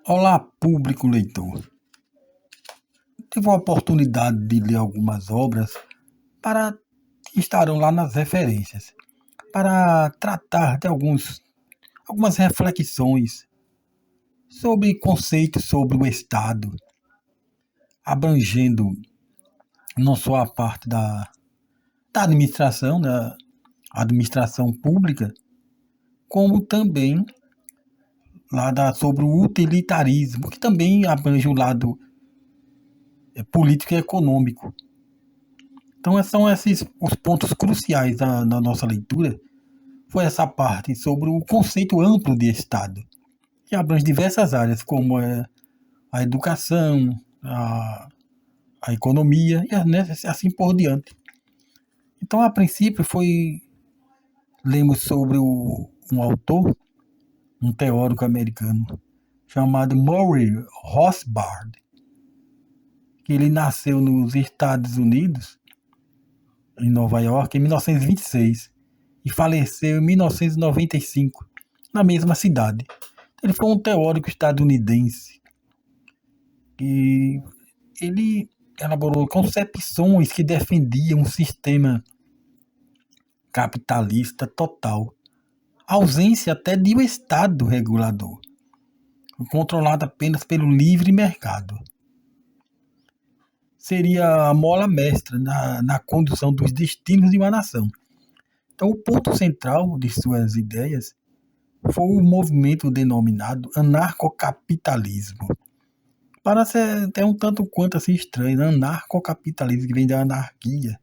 Olá, público leitor. Tive a oportunidade de ler algumas obras para que estarão lá nas referências, para tratar de algumas reflexões sobre conceitos sobre o Estado, abrangendo não só a parte da administração, da administração pública, como também sobre o utilitarismo, que também abrange o lado político e econômico. Então, são esses os pontos cruciais da nossa leitura. Foi essa parte sobre o conceito amplo de Estado, que abrange diversas áreas, como a educação, a economia e assim por diante. Então, a princípio, lemos sobre um autor, um teórico americano, chamado Murray Rothbard, que ele nasceu nos Estados Unidos, em Nova York, em 1926, e faleceu em 1995, na mesma cidade. Ele foi um teórico estadunidense e ele elaborou concepções que defendiam um sistema capitalista total, ausência até de um Estado regulador, controlado apenas pelo livre mercado. Seria a mola mestra na condução dos destinos de uma nação. Então, o ponto central de suas ideias foi o movimento denominado anarcocapitalismo. Parece até um tanto quanto assim estranho, né? Anarcocapitalismo, que vem da anarquia.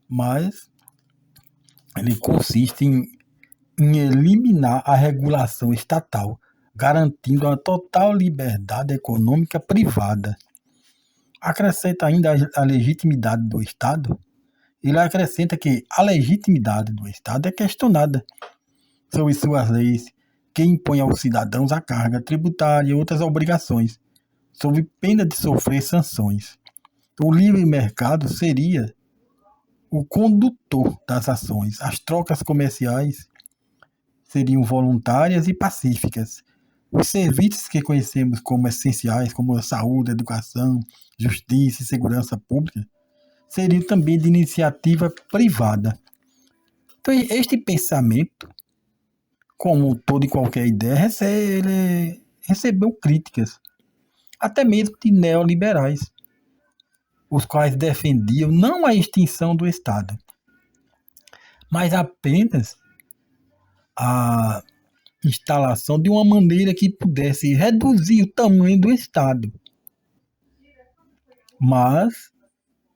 Mas ele consiste em eliminar a regulação estatal, garantindo a total liberdade econômica privada. Acrescenta ainda a legitimidade do Estado. Ele acrescenta que a legitimidade do Estado é questionada sobre suas leis, que impõe aos cidadãos a carga tributária e outras obrigações, sob pena de sofrer sanções. O livre mercado seria o condutor das ações. As trocas comerciais seriam voluntárias e pacíficas. Os serviços que conhecemos como essenciais, como a saúde, a educação, justiça e segurança pública, seriam também de iniciativa privada. Então, este pensamento, como toda e qualquer ideia, ele recebeu críticas, até mesmo de neoliberais, os quais defendiam não a extinção do Estado, mas apenas a instalação de uma maneira que pudesse reduzir o tamanho do Estado, mas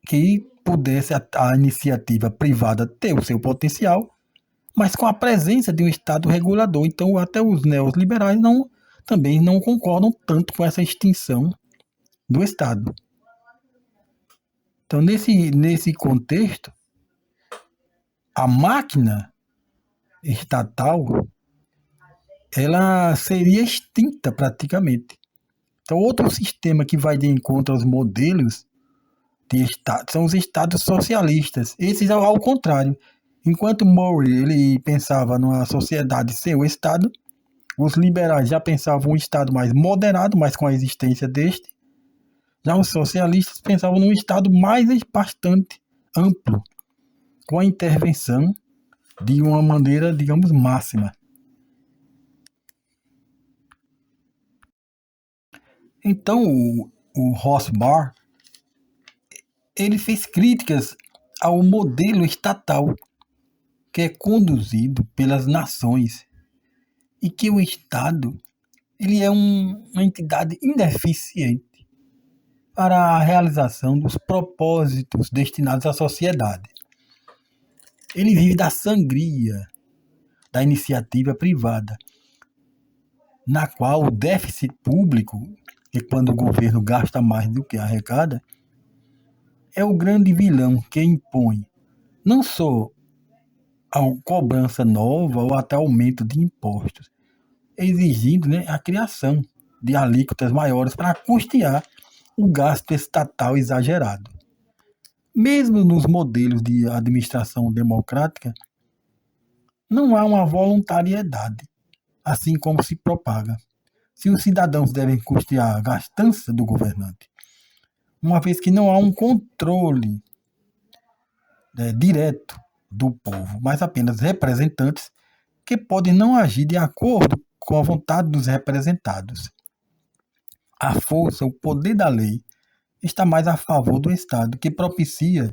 que pudesse a iniciativa privada ter o seu potencial, mas com a presença de um Estado regulador. Então, até os neoliberais também não concordam tanto com essa extinção do Estado. Então, nesse contexto, a máquina estatal ela seria extinta praticamente. Então, outro sistema que vai de encontro aos modelos de Estado são os Estados socialistas. Esses, ao contrário, enquanto Murray ele pensava numa sociedade sem o Estado, os liberais já pensavam um Estado mais moderado, mas com a existência deste. Já os socialistas pensavam num Estado bastante amplo, com a intervenção de uma maneira, digamos, máxima. Então, o Rothbard, ele fez críticas ao modelo estatal que é conduzido pelas nações e que o Estado ele é uma entidade ineficiente para a realização dos propósitos destinados à sociedade. Ele vive da sangria da iniciativa privada, na qual o déficit público, que quando o governo gasta mais do que arrecada, é o grande vilão que impõe não só a cobrança nova ou até aumento de impostos, exigindo a criação de alíquotas maiores para custear o gasto estatal exagerado. Mesmo nos modelos de administração democrática, não há uma voluntariedade, assim como se propaga. se os cidadãos devem custear a gastança do governante, uma vez que não há um controle direto do povo, mas apenas representantes que podem não agir de acordo com a vontade dos representados. A força, o poder da lei está mais a favor do Estado, que propicia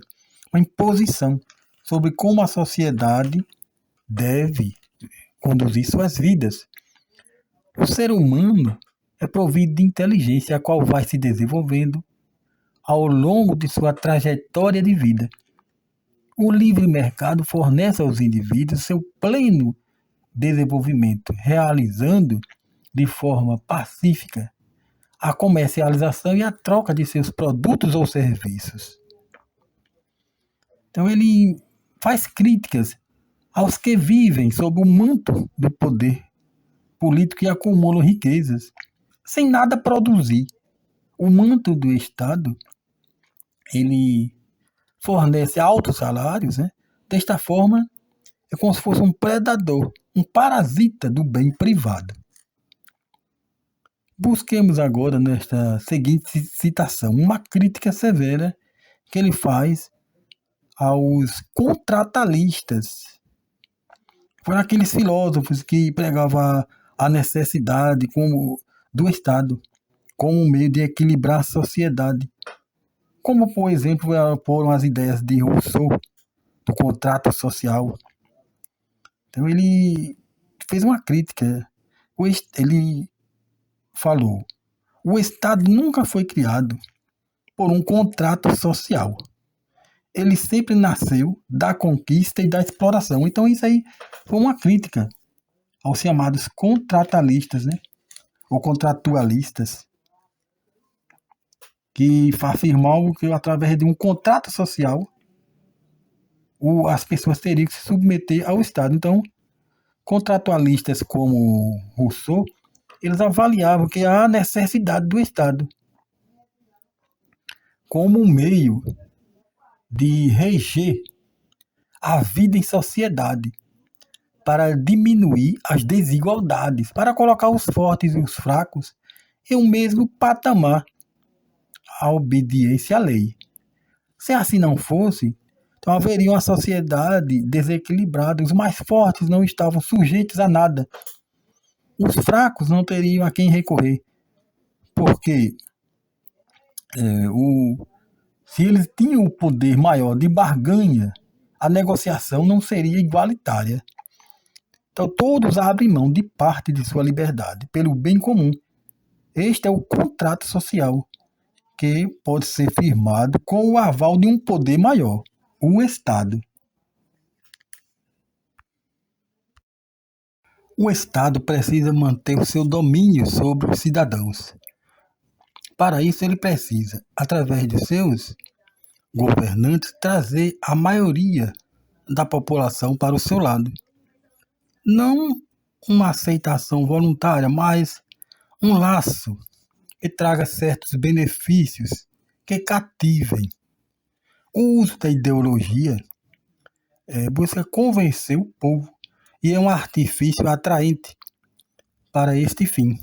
uma imposição sobre como a sociedade deve conduzir suas vidas. O ser humano é provido de inteligência, a qual vai se desenvolvendo ao longo de sua trajetória de vida. O livre mercado fornece aos indivíduos seu pleno desenvolvimento, realizando de forma pacífica a comercialização e a troca de seus produtos ou serviços. Então ele faz críticas aos que vivem sob o manto do poder político e acumulam riquezas sem nada produzir. O manto do Estado, ele fornece altos salários, né? Desta forma, é como se fosse um predador, um parasita do bem privado. Busquemos agora, nesta seguinte citação, uma crítica severa que ele faz aos contratalistas. Foram aqueles filósofos que pregavam a necessidade do Estado como meio de equilibrar a sociedade. Como, por exemplo, foram as ideias de Rousseau, do contrato social. Então ele fez uma crítica. Ele falou: o Estado nunca foi criado por um contrato social. Ele sempre nasceu da conquista e da exploração. Então isso aí foi uma crítica aos chamados contratalistas, né? Ou contratualistas, que afirmavam que através de um contrato social as pessoas teriam que se submeter ao Estado. Então, contratualistas como Rousseau, eles avaliavam que há necessidade do Estado como um meio de reger a vida em sociedade, para diminuir as desigualdades, para colocar os fortes e os fracos em um mesmo patamar, a obediência à lei. Se assim não fosse, então haveria uma sociedade desequilibrada, os mais fortes não estavam sujeitos a nada, os fracos não teriam a quem recorrer, porque se eles tinham o poder maior de barganha, a negociação não seria igualitária. Então todos abrem mão de parte de sua liberdade pelo bem comum. Este é o contrato social, que pode ser firmado com o aval de um poder maior, o Estado. O Estado precisa manter o seu domínio sobre os cidadãos. Para isso, ele precisa, através de seus governantes, trazer a maioria da população para o seu lado. Não uma aceitação voluntária, mas um laço que traga certos benefícios que cativem. O uso da ideologia busca convencer o povo e é um artifício atraente para este fim.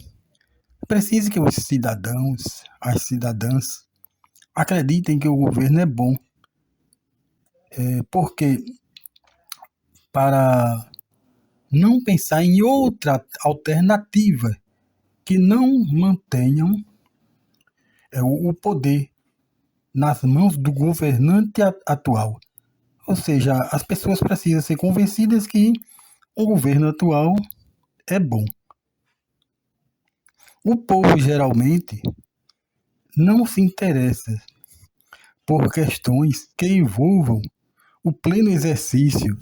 Precisa que os cidadãos, as cidadãs, acreditem que o governo é bom, porque para não pensar em outra alternativa que não mantenham o poder nas mãos do governante atual. Ou seja, as pessoas precisam ser convencidas que o governo atual é bom. O povo geralmente não se interessa por questões que envolvam o pleno exercício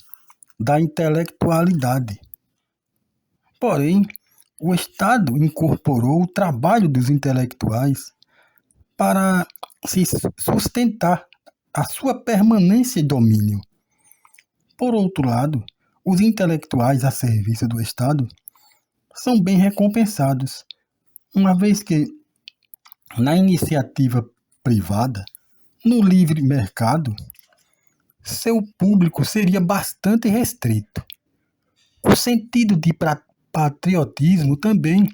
da intelectualidade. Porém, o Estado incorporou o trabalho dos intelectuais para se sustentar a sua permanência e domínio. Por outro lado, os intelectuais a serviço do Estado são bem recompensados, uma vez que, na iniciativa privada, no livre mercado, seu público seria bastante restrito. O sentido de patriotismo também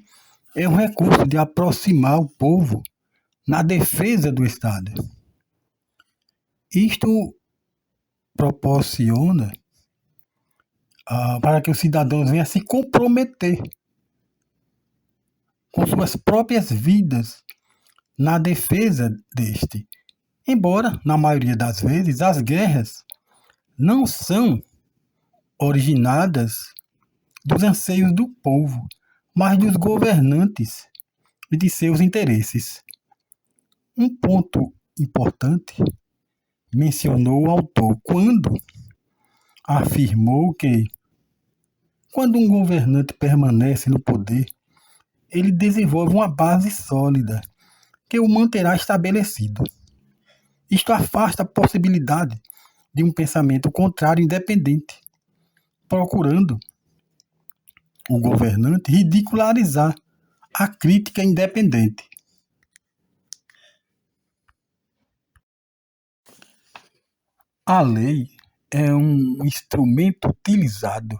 é um recurso de aproximar o povo na defesa do Estado. Isto proporciona para que os cidadãos venham a se comprometer com suas próprias vidas na defesa deste. Embora, na maioria das vezes, as guerras não são originadas dos anseios do povo, mas dos governantes e de seus interesses. Um ponto importante mencionou o autor quando afirmou que, quando um governante permanece no poder, ele desenvolve uma base sólida que o manterá estabelecido. Isto afasta a possibilidade de um pensamento contrário independente, procurando o governante ridicularizar a crítica independente. A lei é um instrumento utilizado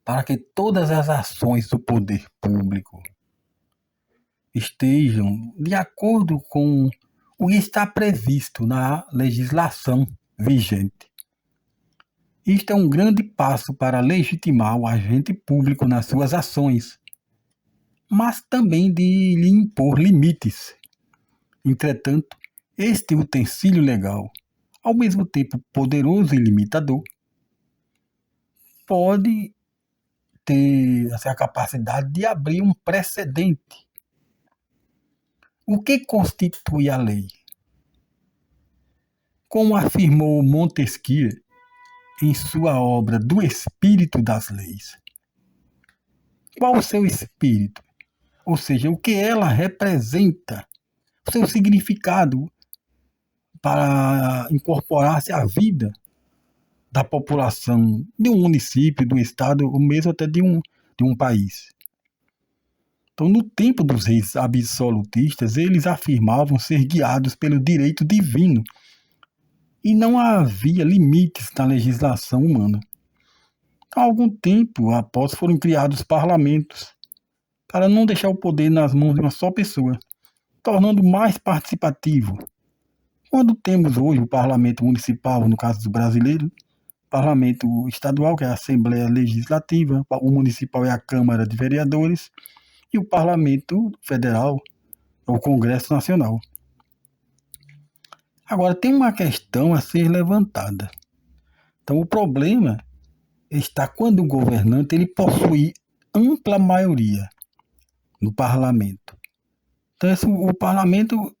para que todas as ações do poder público estejam de acordo com o que está previsto na legislação vigente. Isto é um grande passo para legitimar o agente público nas suas ações, mas também de lhe impor limites. Entretanto, este utensílio legal, ao mesmo tempo poderoso e limitador, pode ter a capacidade de abrir um precedente. O que constitui a lei? Como afirmou Montesquieu em sua obra Do Espírito das Leis. Qual o seu espírito? Ou seja, o que ela representa, o seu significado para incorporar-se à vida da população de um município, de um estado, ou mesmo até de um país. Então, no tempo dos reis absolutistas, eles afirmavam ser guiados pelo direito divino e não havia limites na legislação humana. Há algum tempo após foram criados parlamentos para não deixar o poder nas mãos de uma só pessoa, tornando mais participativo. Quando temos hoje o parlamento municipal, no caso do brasileiro, parlamento estadual, que é a Assembleia Legislativa, o municipal é a Câmara de Vereadores, e o parlamento federal é o Congresso Nacional. Agora, tem uma questão a ser levantada. Então, o problema está quando o governante ele possui ampla maioria no parlamento. Então, o parlamento,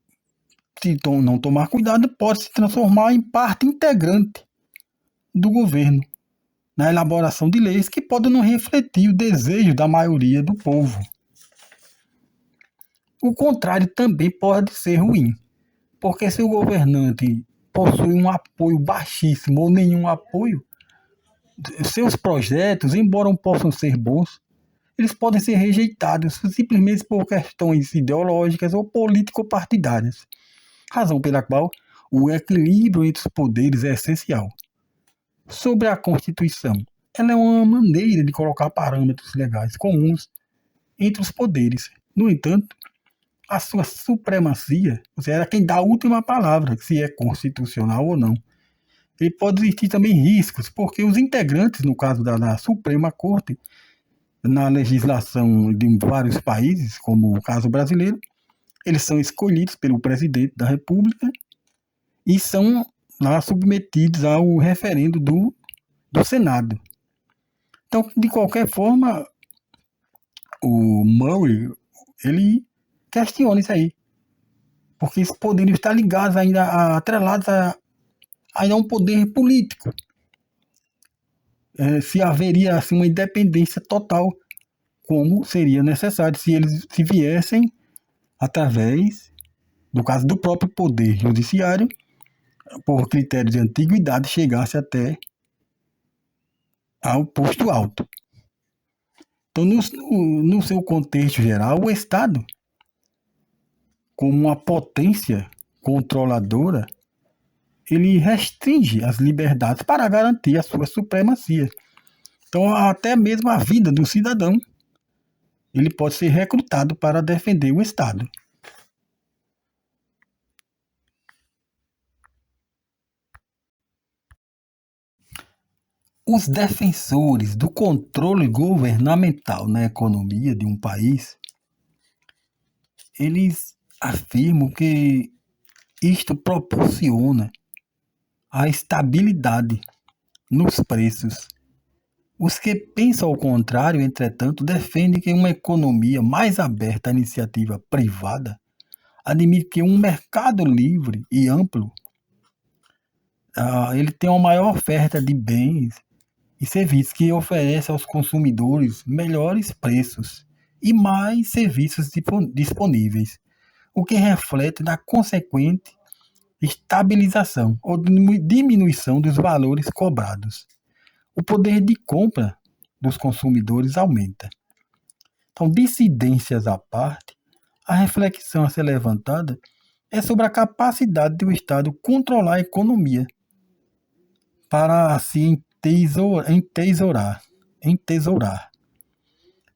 se não tomar cuidado, pode se transformar em parte integrante do governo, na elaboração de leis que podem não refletir o desejo da maioria do povo. O contrário também pode ser ruim, porque se o governante possui um apoio baixíssimo ou nenhum apoio, seus projetos, embora possam ser bons, eles podem ser rejeitados simplesmente por questões ideológicas ou político-partidárias, razão pela qual o equilíbrio entre os poderes é essencial. Sobre a Constituição, ela é uma maneira de colocar parâmetros legais comuns entre os poderes. No entanto, a sua supremacia, ou seja, ela é quem dá a última palavra, se é constitucional ou não. E pode existir também riscos, porque os integrantes, no caso da Suprema Corte, na legislação de vários países, como o caso brasileiro, eles são escolhidos pelo presidente da República e são lá submetidos ao referendo do Senado. Então, de qualquer forma, o Murray, ele questiona isso aí, porque esses poderes estão ligados ainda, atrelados a um poder político. Se haveria assim, uma independência total, como seria necessário se eles se viessem através, no caso do próprio poder judiciário, por critério de antiguidade, chegasse até ao posto alto. Então, no seu contexto geral, o Estado, como uma potência controladora, ele restringe as liberdades para garantir a sua supremacia. Então, até mesmo a vida do cidadão, ele pode ser recrutado para defender o Estado. Os defensores do controle governamental na economia de um país, eles afirmam que isto proporciona a estabilidade nos preços. Os que pensam ao contrário, entretanto, defendem que uma economia mais aberta à iniciativa privada admite que um mercado livre e amplo ele tem uma maior oferta de bens e serviços que oferece aos consumidores melhores preços e mais serviços disponíveis, o que reflete na consequente estabilização ou diminuição dos valores cobrados. O poder de compra dos consumidores aumenta. Então, dissidências à parte, a reflexão a ser levantada é sobre a capacidade do Estado controlar a economia para se entesourar,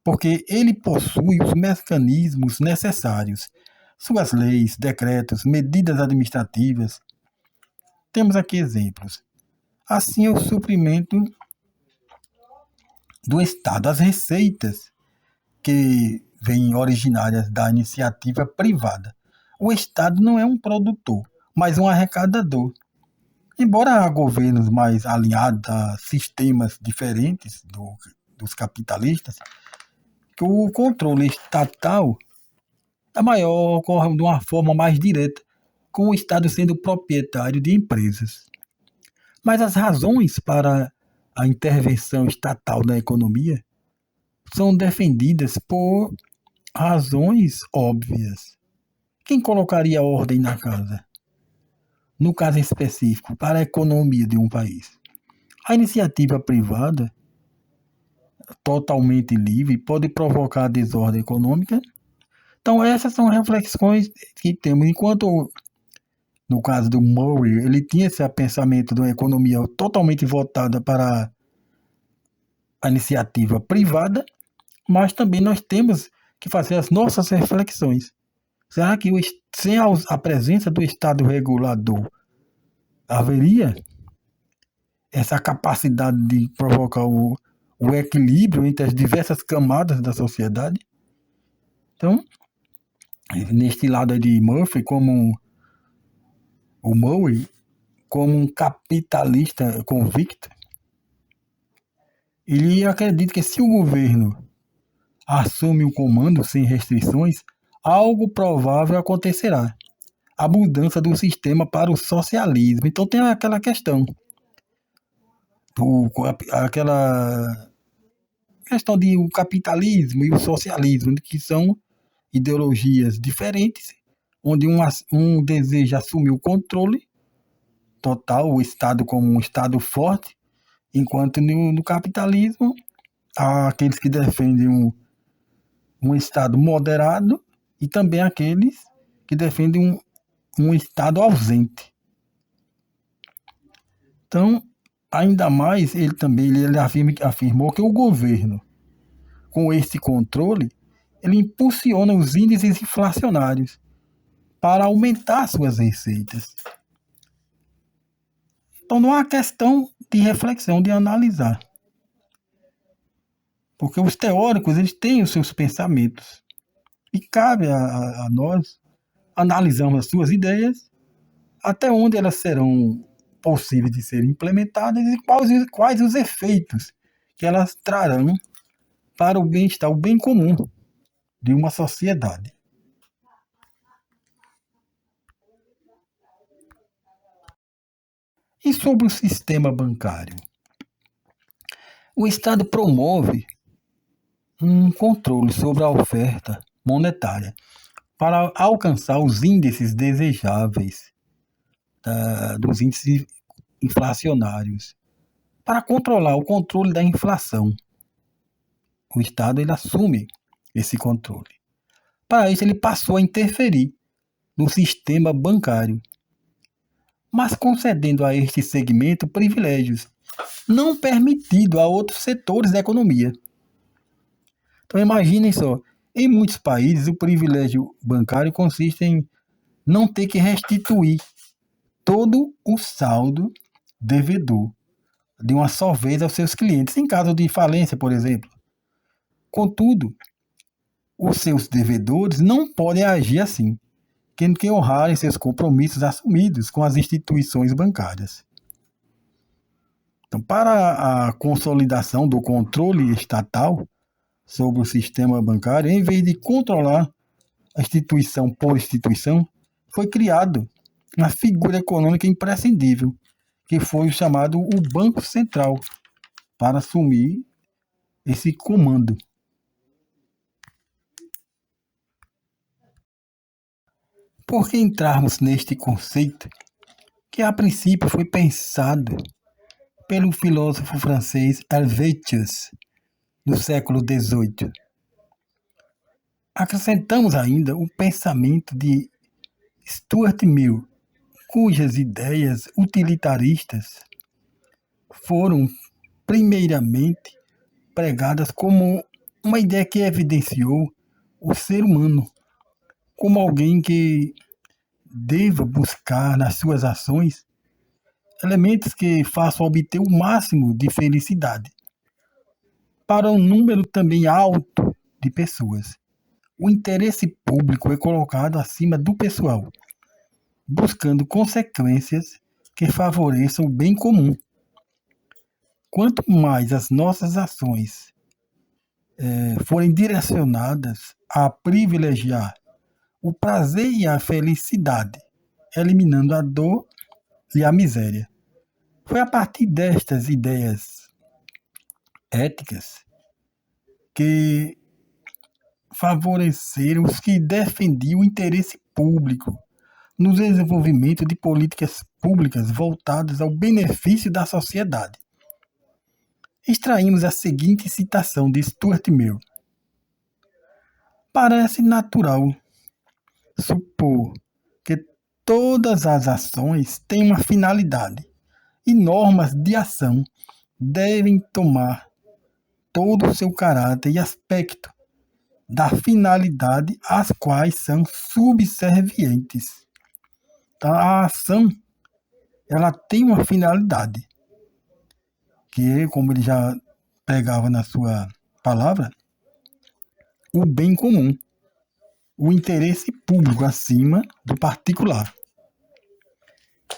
porque ele possui os mecanismos necessários, suas leis, decretos, medidas administrativas. Temos aqui exemplos. Assim, o suprimento do Estado, as receitas que vêm originárias da iniciativa privada. O Estado não é um produtor, mas um arrecadador. Embora há governos mais alinhados a sistemas diferentes dos capitalistas, que o controle estatal é maior, ocorre de uma forma mais direta, com o Estado sendo proprietário de empresas. Mas as razões para a intervenção estatal na economia são defendidas por razões óbvias. Quem colocaria ordem na casa? No caso específico, para a economia de um país. A iniciativa privada, totalmente livre, pode provocar desordem econômica. Então, essas são reflexões que temos. Enquanto, no caso do Murray, ele tinha esse pensamento de uma economia totalmente voltada para a iniciativa privada, mas também nós temos que fazer as nossas reflexões. Será que sem a presença do Estado regulador haveria essa capacidade de provocar o equilíbrio entre as diversas camadas da sociedade? Então, neste lado de Murphy, como o Murray, como um capitalista convicto, ele acredita que se o governo assume o comando sem restrições, algo provável acontecerá. A mudança do sistema para o socialismo. Então tem aquela questão. Aquela questão de o capitalismo e o socialismo, que são ideologias diferentes, onde um deseja assumir o controle total, o Estado como um Estado forte, enquanto no capitalismo há aqueles que defendem um Estado moderado e também aqueles que defendem um Estado ausente. Então, ainda mais, ele afirmou que o governo, com esse controle, ele impulsiona os índices inflacionários para aumentar suas receitas. Então, não há questão de reflexão, de analisar. Porque os teóricos, eles têm os seus pensamentos. E cabe a nós analisarmos as suas ideias, até onde elas serão possíveis de serem implementadas e quais os efeitos que elas trarão para o bem-estar, o bem comum de uma sociedade. E sobre o sistema bancário? O Estado promove um controle sobre a oferta monetária para alcançar os índices desejáveis dos índices inflacionários, para controlar o controle da inflação. O Estado ele assume esse controle. Para isso, ele passou a interferir no sistema bancário, mas concedendo a este segmento privilégios não permitidos a outros setores da economia. Então, imaginem só, Em muitos países, o privilégio bancário consiste em não ter que restituir todo o saldo devedor de uma só vez aos seus clientes, em caso de falência, por exemplo. Contudo, os seus devedores não podem agir assim, tendo que honrarem seus compromissos assumidos com as instituições bancárias. Então, para a consolidação do controle estatal sobre o sistema bancário, em vez de controlar a instituição por instituição, foi criado uma figura econômica imprescindível, que foi o chamado o Banco Central, para assumir esse comando. Por que entrarmos neste conceito, que a princípio foi pensado pelo filósofo francês Helvétius, no século XVIII? Acrescentamos ainda o pensamento de Stuart Mill, cujas ideias utilitaristas foram primeiramente pregadas como uma ideia que evidenciou o ser humano como alguém que deva buscar nas suas ações elementos que façam obter o máximo de felicidade para um número também alto de pessoas. O interesse público é colocado acima do pessoal, buscando consequências que favoreçam o bem comum. Quanto mais as nossas ações forem direcionadas a privilegiar o prazer e a felicidade, eliminando a dor e a miséria. Foi a partir destas ideias éticas que favoreceram os que defendiam o interesse público no desenvolvimento de políticas públicas voltadas ao benefício da sociedade. Extraímos a seguinte citação de Stuart Mill: parece natural supor que todas as ações têm uma finalidade e normas de ação devem tomar todo o seu caráter e aspecto da finalidade às quais são subservientes. Então, a ação ela tem uma finalidade, que é, como ele já pregava na sua palavra, o bem comum, o interesse público acima do particular.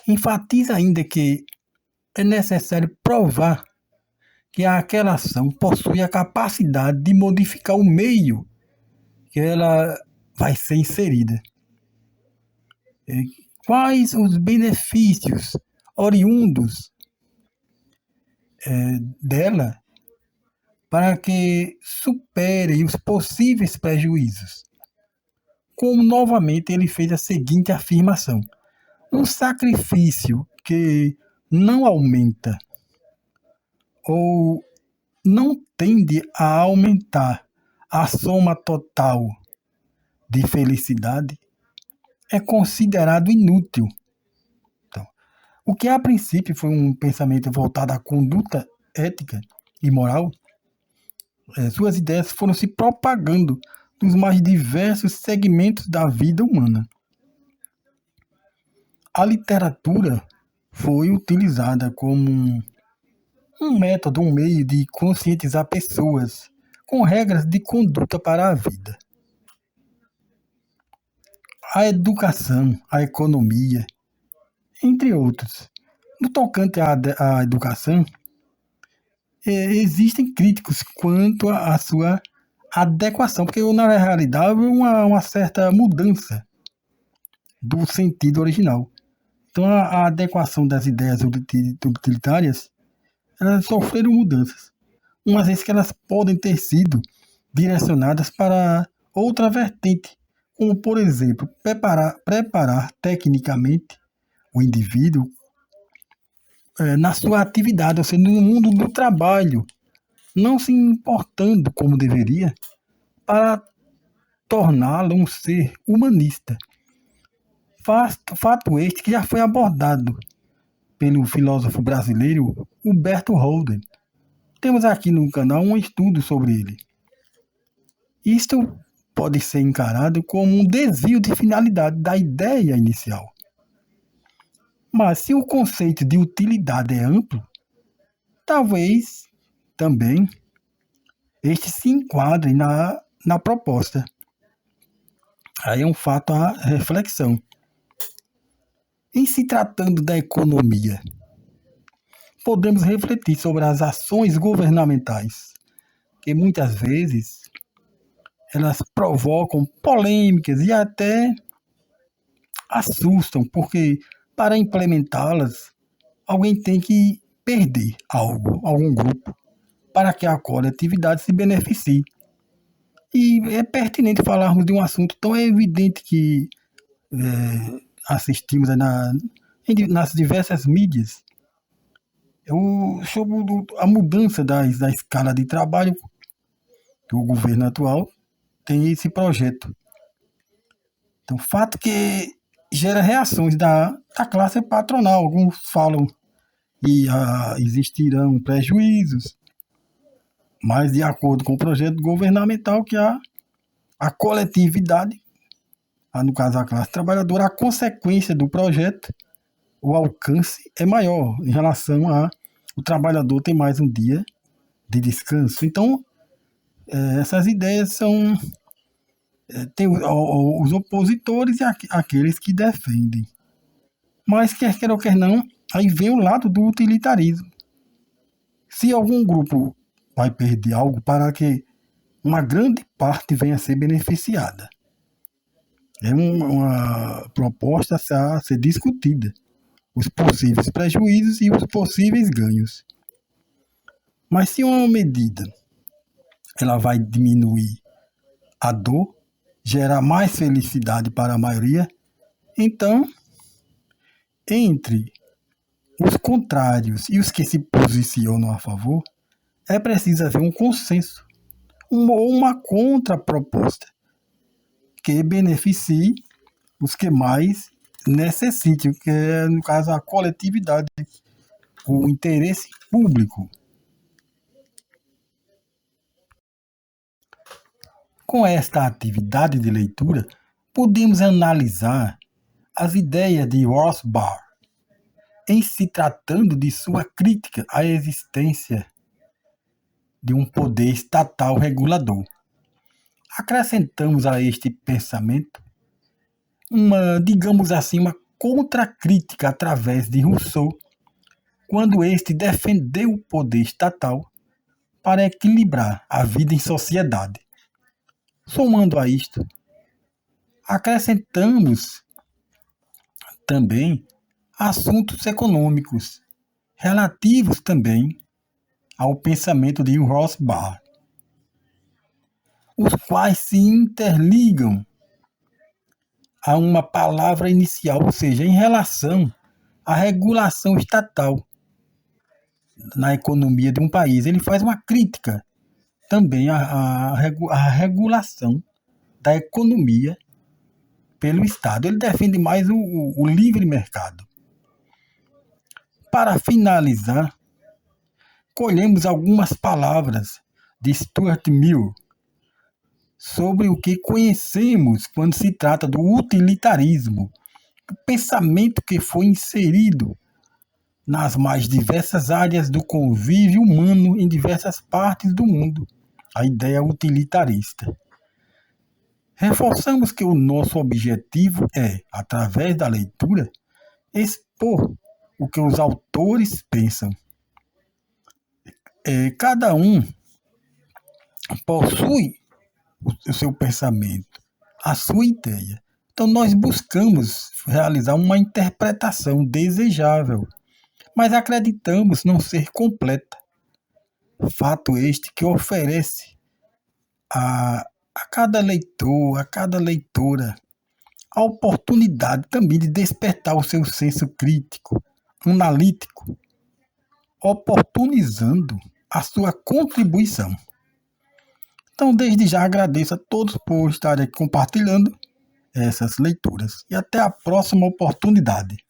Enfatiza ainda que é necessário provar que aquela ação possui a capacidade de modificar o meio que ela vai ser inserida. Quais os benefícios oriundos dela para que supere os possíveis prejuízos? Como novamente ele fez a seguinte afirmação: um sacrifício que não aumenta ou não tende a aumentar a soma total de felicidade é considerado inútil. Então, o que a princípio foi um pensamento voltado à conduta ética e moral, suas ideias foram se propagando nos mais diversos segmentos da vida humana. A literatura foi utilizada como um método, um meio de conscientizar pessoas com regras de conduta para a vida. A educação, a economia, entre outros. No tocante à educação, existem críticos quanto à sua adequação, porque na realidade houve uma certa mudança do sentido original. Então a adequação das ideias utilitárias, elas sofreram mudanças, uma vez que elas podem ter sido direcionadas para outra vertente, como, por exemplo, preparar tecnicamente o indivíduo na sua atividade, ou seja, no mundo do trabalho, não se importando como deveria, para torná-lo um ser humanista. Fato este que já foi abordado pelo filósofo brasileiro Humberto Holden. Temos aqui no canal um estudo sobre ele. Isto pode ser encarado como um desvio de finalidade da ideia inicial. Mas se o conceito de utilidade é amplo, talvez também este se enquadre na proposta. Aí é um fato a reflexão. Em se tratando da economia, podemos refletir sobre as ações governamentais, que muitas vezes elas provocam polêmicas e até assustam, porque para implementá-las, alguém tem que perder algo, algum grupo, para que a coletividade se beneficie. E é pertinente falarmos de um assunto tão evidente que assistimos nas diversas mídias. Sobre a mudança da escala de trabalho que o governo atual tem esse projeto. Então, fato que gera reações da classe patronal. Alguns falam que existirão prejuízos, mas de acordo com o projeto governamental que a coletividade, no caso a classe trabalhadora, a consequência do projeto, o alcance é maior em relação a o trabalhador ter mais um dia de descanso. Então, essas ideias são... tem os opositores e aqueles que defendem. Mas, quer queira ou quer não, aí vem o lado do utilitarismo. Se algum grupo vai perder algo para que uma grande parte venha a ser beneficiada, é uma proposta a ser discutida. Os possíveis prejuízos e os possíveis ganhos. Mas se uma medida ela vai diminuir a dor, gerar mais felicidade para a maioria, então, entre os contrários e os que se posicionam a favor, é preciso haver um consenso, ou uma contraproposta, que beneficie os que mais necessitem, que é, no caso, a coletividade, o interesse público. Com esta atividade de leitura, podemos analisar as ideias de Rothbard em se tratando de sua crítica à existência de um poder estatal regulador. Acrescentamos a este pensamento digamos assim, uma contracrítica através de Rousseau, quando este defendeu o poder estatal para equilibrar a vida em sociedade. Somando a isto, acrescentamos também assuntos econômicos, relativos também ao pensamento de Rothbard, os quais se interligam a uma palavra inicial, ou seja, em relação à regulação estatal na economia de um país. Ele faz uma crítica também à regulação da economia pelo Estado. Ele defende mais o livre mercado. Para finalizar, colhemos algumas palavras de Stuart Mill sobre o que conhecemos quando se trata do utilitarismo, o pensamento que foi inserido nas mais diversas áreas do convívio humano em diversas partes do mundo, a ideia utilitarista. Reforçamos que o nosso objetivo é, através da leitura, expor o que os autores pensam. Cada um possui o seu pensamento, a sua ideia. Então nós buscamos realizar uma interpretação desejável, mas acreditamos não ser completa. Fato este que oferece a cada leitor, a cada leitora, a oportunidade também de despertar o seu senso crítico, analítico, oportunizando a sua contribuição. Então, desde já agradeço a todos por estarem compartilhando essas leituras. E até a próxima oportunidade.